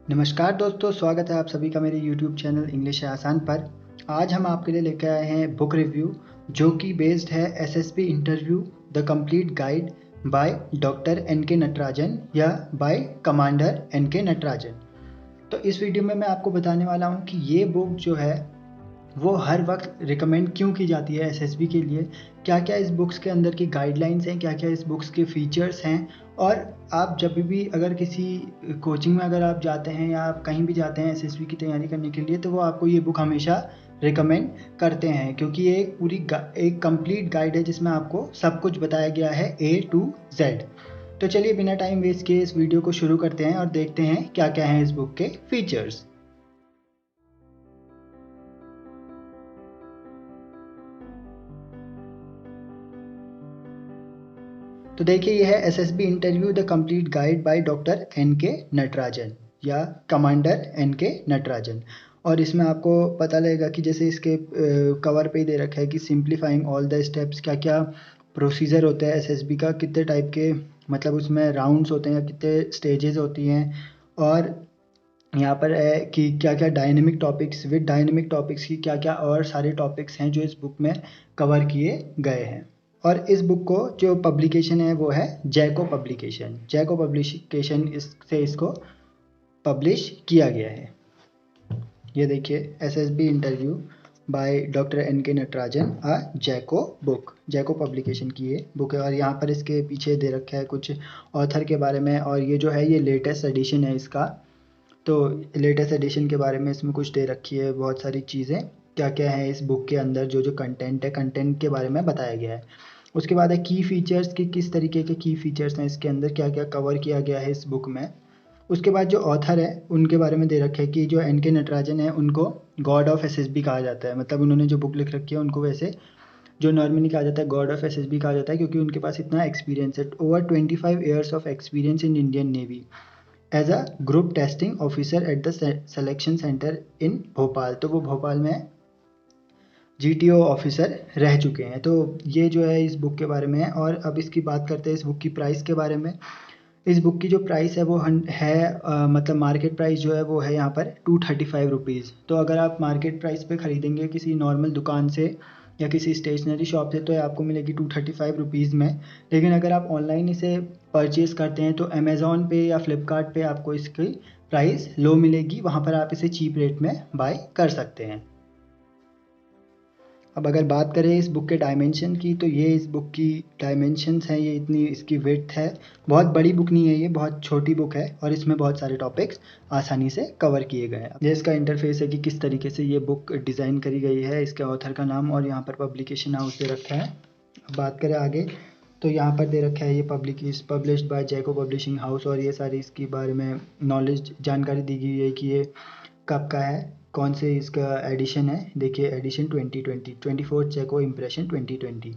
नमस्कार दोस्तों, स्वागत है आप सभी का मेरे YouTube चैनल इंग्लिश है आसान पर। आज हम आपके लिए लेकर आए हैं बुक रिव्यू जो कि बेस्ड है SSB interview the complete guide bye doctor N K. Natarajan या बाय कमांडर एन.के. नटराजन। तो इस वीडियो में मैं आपको बताने वाला हूं कि ये बुक जो है वो हर वक्त रिकमेंड क्यों की जाती है एसएसबी के लिए, क्या क्या इस बुक्स के अंदर की गाइडलाइंस हैं, क्या क्या इस बुक्स के फीचर्स हैं। और आप जब भी अगर किसी कोचिंग में अगर आप जाते हैं या आप कहीं भी जाते हैं एसएसबी की तैयारी करने के लिए, तो वो आपको ये बुक हमेशा रिकमेंड करते हैं क्योंकि ये एक कंप्लीट गाइड है जिसमें आपको सब कुछ बताया गया है A to Z। तो चलिए बिना टाइम वेस्ट किए इस वीडियो को शुरू करते हैं और देखते हैं क्या क्या है इस बुक के फीचर्स। तो देखिए, यह है SSB interview the complete guide bye doctor N K. Natarajan या कमांडर एन.के. नटराजन। और इसमें आपको पता लगेगा कि जैसे इसके कवर पे ही दे रखा है कि सिंप्लीफाइंग ऑल द स्टेप्स, क्या क्या प्रोसीजर होता है एसएसबी का, कितने टाइप के मतलब उसमें राउंड्स होते हैं या कितने स्टेजेस होती हैं। और यहाँ पर है कि क्या क्या dynamic topics, with dynamic topics की क्या क्या और सारे टॉपिक्स हैं जो इस बुक में कवर किए गए हैं। और इस बुक को जो पब्लिकेशन है वो है जैको पब्लिकेशन। जैको पब्लिकेशन इससे इसको पब्लिश किया गया है। ये देखिए, SSB interview by doctor N K. Natarajan Jaico book, Jaico publication की ये बुक है। और यहाँ पर इसके पीछे दे रखा है कुछ ऑथर के बारे में। और ये जो है ये लेटेस्ट एडिशन है इसका। तो लेटेस्ट एडिशन के बारे में इसमें कुछ दे रखी है, बहुत सारी चीज़ें क्या क्या है इस बुक के अंदर, जो जो कंटेंट है, कंटेंट के बारे में बताया गया है। उसके बाद है की फ़ीचर्स की, किस तरीके के की फ़ीचर्स हैं इसके अंदर, क्या क्या कवर किया गया है इस बुक में। उसके बाद जो ऑथर है उनके बारे में दे रखा है कि जो एन.के. नटराजन है उनको गॉड ऑफ एसएसबी कहा जाता है। मतलब उन्होंने जो बुक लिख रखी है उनको वैसे जो नॉर्मली कहा जाता है गॉड ऑफ एसएसबी कहा जाता है क्योंकि उनके पास इतना एक्सपीरियंस है, over 25 years of experience in Indian navy as a group testing officer at the selection centre in Bhopal. तो वो भोपाल में जीटीओ ऑफिसर रह चुके हैं। तो ये जो है इस बुक के बारे में है। और अब इसकी बात करते हैं इस बुक की प्राइस के बारे में। इस बुक की जो प्राइस है वो मतलब मार्केट प्राइस जो है वो है यहाँ पर 235 रुपीज़। तो अगर आप मार्केट प्राइस पे ख़रीदेंगे किसी नॉर्मल दुकान से या किसी स्टेशनरी शॉप से तो ये आपको मिलेगी 235 रुपीज़ में। लेकिन अगर आप ऑनलाइन इसे परचेज़ करते हैं तो अमेज़ॉन पे या फ्लिपकार्ट पे आपको इसकी प्राइस लो मिलेगी, वहाँ पर आप इसे चीप रेट में बाय कर सकते हैं। अब अगर बात करें इस बुक के डायमेंशन की, तो ये इस बुक की डायमेंशंस हैं, ये इतनी इसकी विड्थ है। बहुत बड़ी बुक नहीं है, ये बहुत छोटी बुक है और इसमें बहुत सारे टॉपिक्स आसानी से कवर किए गए हैं। ये इसका इंटरफेस है कि किस तरीके से ये बुक डिज़ाइन करी गई है, इसके ऑथर का नाम और यहाँ पर पब्लिकेशन हाउस दे रखा है। अब बात करें आगे, तो यहाँ पर दे रखा है ये पब्लिश्ड बाय जैको पब्लिशिंग हाउस। और ये सारी इसके बारे में नॉलेज जानकारी दी गई है कि ये कब का है, कौन से इसका एडिशन है। देखिए एडिशन 2020, 24 जैको इम्प्रेशन 2020।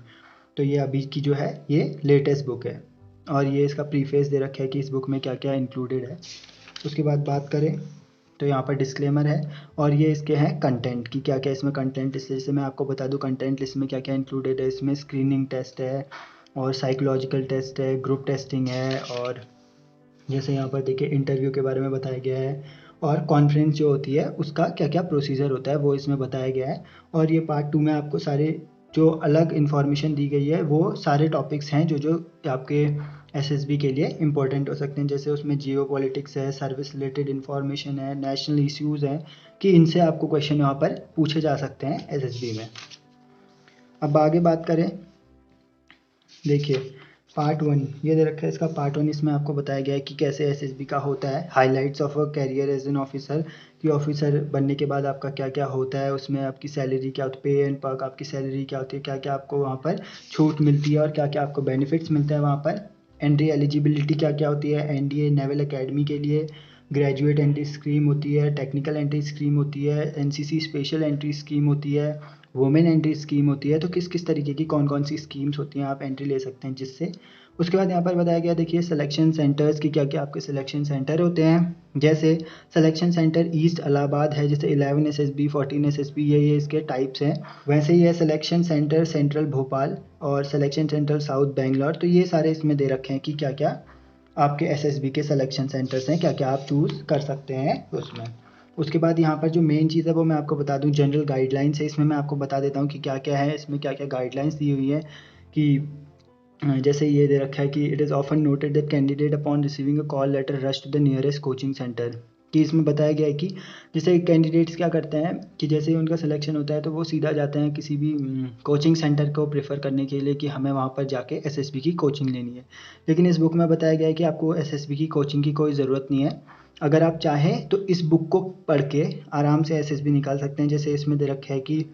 तो ये अभी की जो है ये लेटेस्ट बुक है। और ये इसका प्रीफेस दे रखा है कि इस बुक में क्या क्या इंक्लूडेड है। उसके बाद बात करें तो यहाँ पर डिस्क्लेमर है और ये इसके हैं कंटेंट की, क्या क्या इसमें कंटेंट लिस्ट है। जैसे मैं आपको बता दूँ कंटेंट लिस्ट में क्या क्या इंक्लूडेड है। इसमें स्क्रीनिंग टेस्ट है और साइकोलॉजिकल टेस्ट है, ग्रुप टेस्टिंग है, और जैसे यहाँ पर देखिए इंटरव्यू के बारे में बताया गया है। और कॉन्फ्रेंस जो होती है उसका क्या क्या प्रोसीजर होता है वो इसमें बताया गया है। और ये पार्ट 2 में आपको सारे जो अलग इन्फॉर्मेशन दी गई है वो सारे टॉपिक्स हैं जो जो आपके एसएसबी के लिए इम्पोर्टेंट हो सकते हैं। जैसे उसमें जियो पॉलिटिक्स है, सर्विस रिलेटेड इन्फॉर्मेशन है, नेशनल इश्यूज़ हैं कि इनसे आपको क्वेश्चन यहाँ पर पूछे जा सकते हैं एसएसबी में। अब आगे बात करें, देखिए पार्ट 1 ये दे रखा है इसका पार्ट 1। इसमें आपको बताया गया है कि कैसे एसएसबी का होता है, highlights of a career as an officer, कि ऑफिसर बनने के बाद आपका क्या क्या होता है, उसमें आपकी सैलरी क्या होती है, पे एंड पर्क, आपकी सैलरी क्या होती है, क्या क्या आपको वहाँ पर छूट मिलती है और क्या क्या आपको बेनिफिट्स मिलते हैं वहाँ पर। एंट्री एलिजिबिलिटी क्या क्या होती है एनडीए नेवल एकेडमी के लिए, ग्रेजुएट एंट्री स्कीम होती है, टेक्निकल एंट्री स्कीम होती है, एनसीसी स्पेशल एंट्री स्कीम होती है, वुमेन एंट्री स्कीम होती है। तो किस किस तरीके की कौन कौन सी स्कीम्स होती हैं आप एंट्री ले सकते हैं जिससे। उसके बाद यहाँ पर बताया गया, देखिए सिलेक्शन सेंटर्स की क्या क्या आपके सिलेक्शन सेंटर होते हैं। जैसे सिलेक्शन सेंटर ईस्ट इलाहाबाद है, जैसे 11 एसएसबी, 14 एसएसबी, ये इसके टाइप्स हैं। वैसे ही है सिलेक्शन सेंटर सेंट्रल भोपाल और सिलेक्शन सेंटर साउथ बेंगलोर। तो ये सारे इसमें दे रखे हैं कि क्या क्या आपके एसएसबी के सिलेक्शन सेंटर्स हैं, क्या क्या आप चूज़ कर सकते हैं उसमें। उसके बाद यहाँ पर जो मेन चीज़ है वो मैं आपको बता दूँ, जनरल गाइडलाइंस है। इसमें मैं आपको बता देता हूँ कि क्या क्या है, इसमें क्या क्या गाइडलाइंस दी हुई है। कि जैसे ये दे रखा है कि it is often noted that candidate upon receiving a call letter rush to the nearest coaching centre. कि इसमें बताया गया है कि जैसे कैंडिडेट्स क्या करते हैं कि जैसे ही उनका सिलेक्शन होता है तो वो सीधा जाते हैं किसी भी कोचिंग सेंटर को प्रेफर करने के लिए कि हमें वहाँ पर जाके एसएसबी की कोचिंग लेनी है। लेकिन इस बुक में बताया गया है कि आपको एसएसबी की कोचिंग की कोई ज़रूरत नहीं है। अगर आप चाहें तो इस बुक को पढ़ के आराम से एसएसबी निकाल सकते हैं। जैसे इसमें दे रखा है कि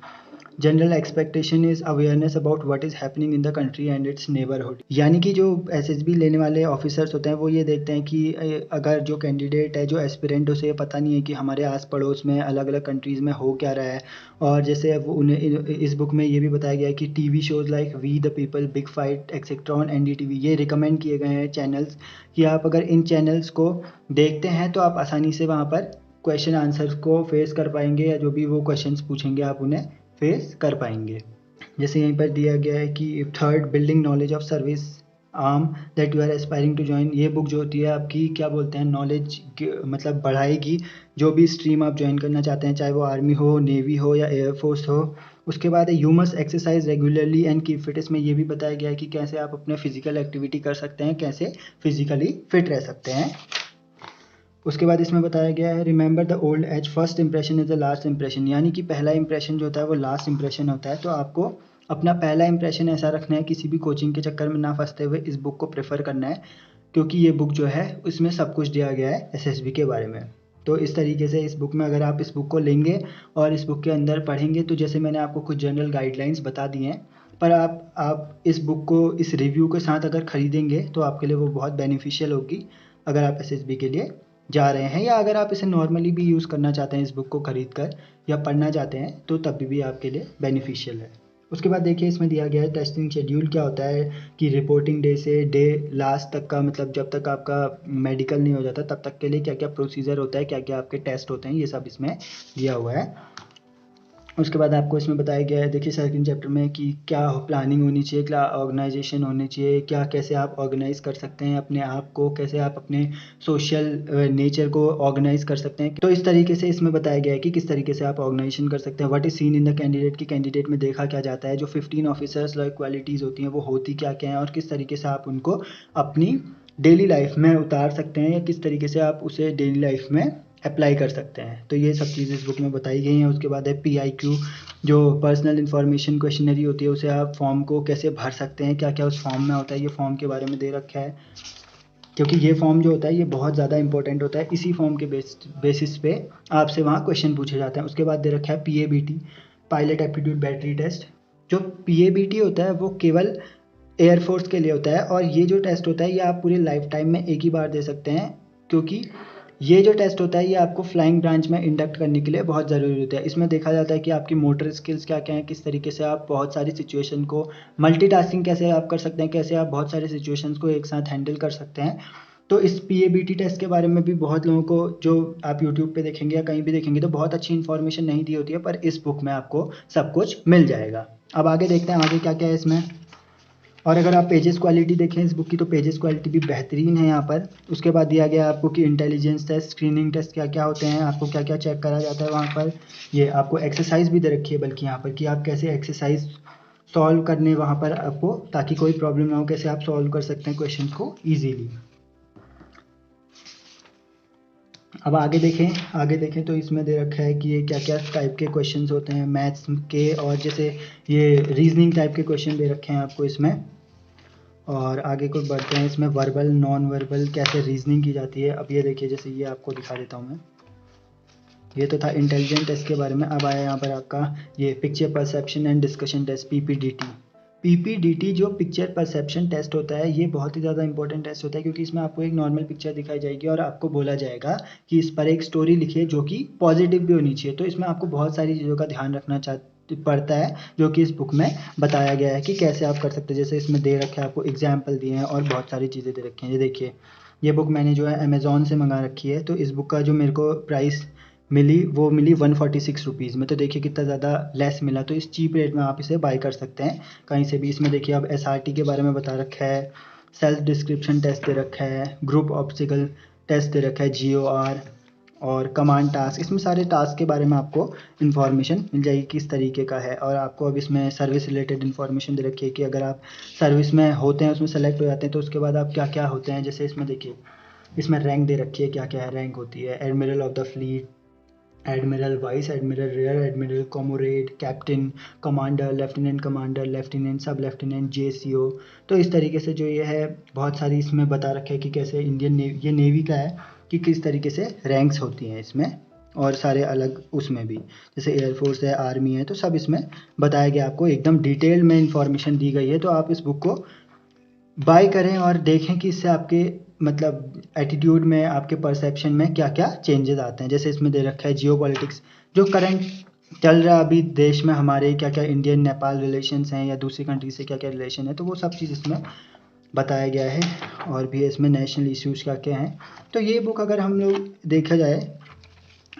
general expectation is awareness about what is happening in the country and it's neighbourhood. यानी कि जो एसएसबी लेने वाले ऑफिसर्स होते हैं वो ये देखते हैं कि अगर जो कैंडिडेट है, जो एस्पिरेंट, उसे पता नहीं है कि हमारे आस पड़ोस में अलग अलग कंट्रीज़ में हो क्या रहा है। और जैसे अब उन्हें इस बुक में ये भी बताया गया है कि TV shows like we the people, big fight etcetera on NDTV ये रिकमेंड किए गए हैं चैनल्स, कि आप अगर इन चैनल्स को देखते हैं तो आप आसानी से वहाँ पर क्वेश्चन आंसर्स को फेस कर पाएंगे, या जो भी वो क्वेश्चंस पूछेंगे आप उन्हें फेस कर पाएंगे। जैसे यहीं पर दिया गया है कि third, building knowledge of service arm that you are aspiring to join. ये बुक जो होती है आपकी क्या बोलते हैं, नॉलेज मतलब बढ़ाएगी जो भी स्ट्रीम आप ज्वाइन करना चाहते हैं, चाहे वो आर्मी हो, नेवी हो या एयरफोर्स हो। उसके बाद है you must exercise regularly and keep fit. इसमें ये भी बताया गया है कि कैसे आप अपने फिजिकल एक्टिविटी कर सकते हैं, कैसे फिजिकली फिट रह सकते हैं। उसके बाद इसमें बताया गया है remember the old age, first impression is the last impression. यानी कि पहला इंप्रेशन जो होता है वो लास्ट इंप्रेशन होता है। तो आपको अपना पहला इंप्रेशन ऐसा रखना है, किसी भी कोचिंग के चक्कर में ना फंसते हुए इस बुक को प्रेफर करना है, क्योंकि ये बुक जो है उसमें सब कुछ दिया गया है एसएसबी के बारे में। तो इस तरीके से इस बुक में अगर आप इस बुक को लेंगे और इस बुक के अंदर पढ़ेंगे तो जैसे मैंने आपको कुछ जनरल गाइडलाइंस बता दी हैं, पर आप इस बुक को इस रिव्यू के साथ अगर ख़रीदेंगे तो आपके लिए वो बहुत बेनिफिशियल होगी, अगर आप एसएसबी के लिए जा रहे हैं, या अगर आप इसे नॉर्मली भी यूज़ करना चाहते हैं इस बुक को ख़रीद कर, या पढ़ना चाहते हैं तो तब भी आपके लिए बेनिफिशियल है। उसके बाद देखिए इसमें दिया गया है टेस्टिंग शेड्यूल क्या होता है, कि रिपोर्टिंग डे से डे लास्ट तक का, मतलब जब तक आपका मेडिकल नहीं हो जाता तब तक के लिए क्या क्या प्रोसीजर होता है, क्या क्या आपके टेस्ट होते हैं, ये सब इसमें दिया हुआ है। उसके बाद आपको इसमें बताया गया है, देखिए सेकंड चैप्टर में, कि क्या प्लानिंग होनी चाहिए, क्या ऑर्गेनाइजेशन होनी चाहिए, क्या कैसे आप ऑर्गेनाइज कर सकते हैं अपने आप को, कैसे आप अपने सोशल नेचर को ऑर्गेनाइज कर सकते हैं। तो इस तरीके से इसमें बताया गया है कि किस तरीके से आप ऑर्गेनाइजेशन कर सकते हैं। What is seen in the candidate, की कैंडिडेट में देखा क्या जाता है, जो 15 ऑफिसर्स लाइक क्वालिटीज़ होती हैं वो होती क्या क्या हैं, और किस तरीके से आप उनको अपनी डेली लाइफ में उतार सकते हैं, या किस तरीके से आप उसे डेली लाइफ में अप्लाई कर सकते हैं। तो ये सब चीज़ें इस बुक में बताई गई हैं। उसके बाद है PIQ, जो पर्सनल इन्फॉर्मेशन क्वेश्चनरी होती है, उसे आप फॉर्म को कैसे भर सकते हैं, क्या क्या उस फॉर्म में होता है, ये फॉर्म के बारे में दे रखा है। क्योंकि ये फॉर्म जो होता है ये बहुत ज़्यादा इंपॉर्टेंट होता है, इसी फॉर्म के बेसिस पे आपसे वहाँ क्वेश्चन पूछे जाते हैं। उसके बाद दे रखा है PABT, pilot aptitude battery test. जो PABT होता है वो केवल एयरफोर्स के लिए होता है, और ये जो टेस्ट होता है ये आप पूरे लाइफ टाइम में एक ही बार दे सकते हैं, क्योंकि ये जो टेस्ट होता है ये आपको फ्लाइंग ब्रांच में इंडक्ट करने के लिए बहुत ज़रूरी होता है। इसमें देखा जाता है कि आपकी मोटर स्किल्स क्या क्या हैं, किस तरीके से आप बहुत सारी सिचुएशन को, मल्टीटास्किंग कैसे आप कर सकते हैं, कैसे आप बहुत सारी सिचुएशंस को एक साथ हैंडल कर सकते हैं। तो इस PABT टेस्ट के बारे में भी बहुत लोगों को, जो आप यूट्यूब पे देखेंगे या कहीं भी देखेंगे, तो बहुत अच्छी इन्फॉर्मेशन नहीं दी होती है, पर इस बुक में आपको सब कुछ मिल जाएगा। अब आगे देखते हैं आगे क्या क्या है इसमें। और अगर आप पेजेस क्वालिटी देखें इस बुक की, तो पेजेस क्वालिटी भी बेहतरीन है यहाँ पर। उसके बाद दिया गया है आपको कि इंटेलिजेंस टेस्ट, स्क्रीनिंग टेस्ट क्या क्या होते हैं, आपको क्या क्या चेक करा जाता है वहाँ पर। ये आपको एक्सरसाइज भी दे रखी है बल्कि यहाँ पर, कि आप कैसे एक्सरसाइज सॉल्व करने वहाँ पर आपको, ताकि कोई प्रॉब्लम ना हो, कैसे आप सॉल्व कर सकते हैं क्वेश्चन को ईजीली। अब आगे देखें तो इसमें दे रखा है कि ये क्या क्या टाइप के क्वेश्चंस होते हैं मैथ्स के, और जैसे ये रीजनिंग टाइप के क्वेश्चन दे रखे हैं आपको इसमें। और आगे को बढ़ते हैं, इसमें वर्बल, नॉन वर्बल कैसे रीजनिंग की जाती है। अब ये देखिए, जैसे ये आपको दिखा देता हूँ मैं, ये तो था इंटेलिजेंट टेस्ट के बारे में। अब आया यहाँ पर आपका ये picture perception and discussion test, PPDT जो पिक्चर परसेप्शन टेस्ट होता है, ये बहुत ही ज़्यादा इंपॉर्टेंट टेस्ट होता है, क्योंकि इसमें आपको एक नॉर्मल पिक्चर दिखाई जाएगी और आपको बोला जाएगा कि इस पर एक स्टोरी लिखिए जो कि पॉजिटिव भी होनी चाहिए। तो इसमें आपको बहुत सारी चीज़ों का ध्यान रखना पड़ता है, जो कि इस बुक में बताया गया है कि कैसे आप कर सकते हैं। जैसे इसमें दे रखे हैं आपको एग्जाम्पल दिए हैं और बहुत सारी चीज़ें दे रखी हैं। ये देखिए, ये बुक मैंने जो है अमेज़ॉन से मंगा रखी है, तो इस बुक का जो मेरे को प्राइस मिली वो मिली 146 रुपीज़ में। तो देखिए कितना ज़्यादा लेस मिला, तो इस चीप रेट में आप इसे बाय कर सकते हैं कहीं से भी। इसमें देखिए अब SRT के बारे में बता रखा है, सेल्फ डिस्क्रिप्शन टेस्ट दे रखा है, ग्रुप ऑब्स्टिकल टेस्ट दे रखा है, GOR और कमांड टास्क। इसमें सारे टास्क के बारे में आपको इन्फॉर्मेशन मिल जाएगी किस तरीके का है। और आपको अब इसमें सर्विस रिलेटेड इन्फॉर्मेशन दे रखी है कि अगर आप सर्विस में होते हैं, उसमें सेलेक्ट हो जाते हैं, तो उसके बाद आप क्या क्या होते हैं। जैसे इसमें देखिए, इसमें रैंक दे रखी है, क्या क्या है रैंक होती है। Admiral of the fleet, admiral, vice admiral, rear admiral, commodore, captain, commander, lieutenant, sub lieutenant, JCO। तो इस तरीके से जो ये है बहुत सारी इसमें बता रखा है कि कैसे इंडियन नेवी, ये नेवी का है, कि किस तरीके से रैंक्स होती हैं इसमें। और सारे अलग उसमें भी जैसे एयरफोर्स है, आर्मी है, तो सब इसमें बताया गया, आपको एकदम डिटेल में इंफॉर्मेशन दी गई है। तो आप इस बुक को बाय करें और देखें कि इससे आपके मतलब एटीट्यूड में, आपके परसेप्शन में क्या क्या चेंजेस आते हैं। जैसे इसमें दे रखा है जियो पॉलिटिक्स, जो करंट चल रहा है अभी देश में हमारे, क्या क्या इंडियन नेपाल रिलेशंस हैं या दूसरी कंट्री से क्या क्या रिलेशन है, तो वो सब चीज़ इसमें बताया गया है। और भी इसमें नेशनल इश्यूज़ क्या क्या हैं। तो ये बुक अगर हम लोग देखा जाए,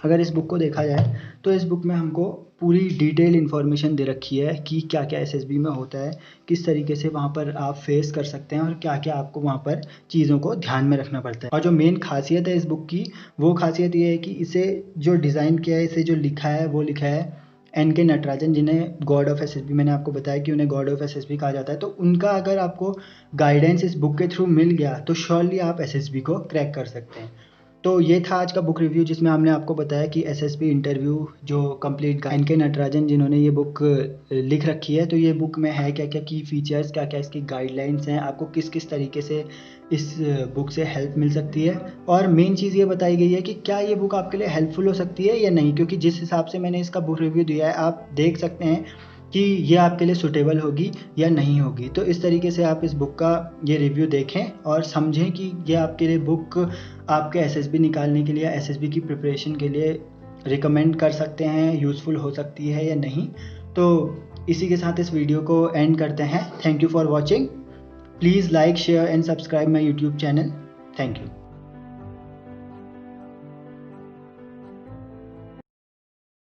अगर इस बुक को देखा जाए, तो इस बुक में हमको पूरी डिटेल इन्फॉर्मेशन दे रखी है कि क्या क्या SSB में होता है, किस तरीके से वहाँ पर आप फेस कर सकते हैं और क्या क्या आपको वहाँ पर चीज़ों को ध्यान में रखना पड़ता है। और जो मेन खासियत है इस बुक की, वो खासियत ये है कि इसे जो डिज़ाइन किया है, इसे जो लिखा है, वो लिखा है NK नटराजन, जिन्हें गॉड ऑफ SSB, मैंने आपको बताया कि उन्हें गॉड ऑफ SSB कहा जाता है। तो उनका अगर आपको गाइडेंस इस बुक के थ्रू मिल गया, तो श्योरली आप SSB को क्रैक कर सकते हैं। तो ये था आज का बुक रिव्यू, जिसमें हमने आपको बताया कि SSB इंटरव्यू जो कंप्लीट NK नटराजन जिन्होंने ये बुक लिख रखी है, तो ये बुक में है क्या क्या की फीचर्स, क्या क्या इसकी गाइडलाइंस हैं, आपको किस किस तरीके से इस बुक से हेल्प मिल सकती है। और मेन चीज़ ये बताई गई है कि क्या ये बुक आपके लिए हेल्पफुल हो सकती है या नहीं, क्योंकि जिस हिसाब से मैंने इसका बुक रिव्यू दिया है, आप देख सकते हैं कि ये आपके लिए सूटेबल होगी या नहीं होगी। तो इस तरीके से आप इस बुक का ये रिव्यू देखें और समझें कि ये आपके लिए बुक आपके SSB निकालने के लिए, SSB की प्रिपरेशन के लिए रिकमेंड कर सकते हैं, यूज़फुल हो सकती है या नहीं। तो इसी के साथ इस वीडियो को एंड करते हैं। Thank you for watching. Please like, share and subscribe my YouTube channel. Thank you.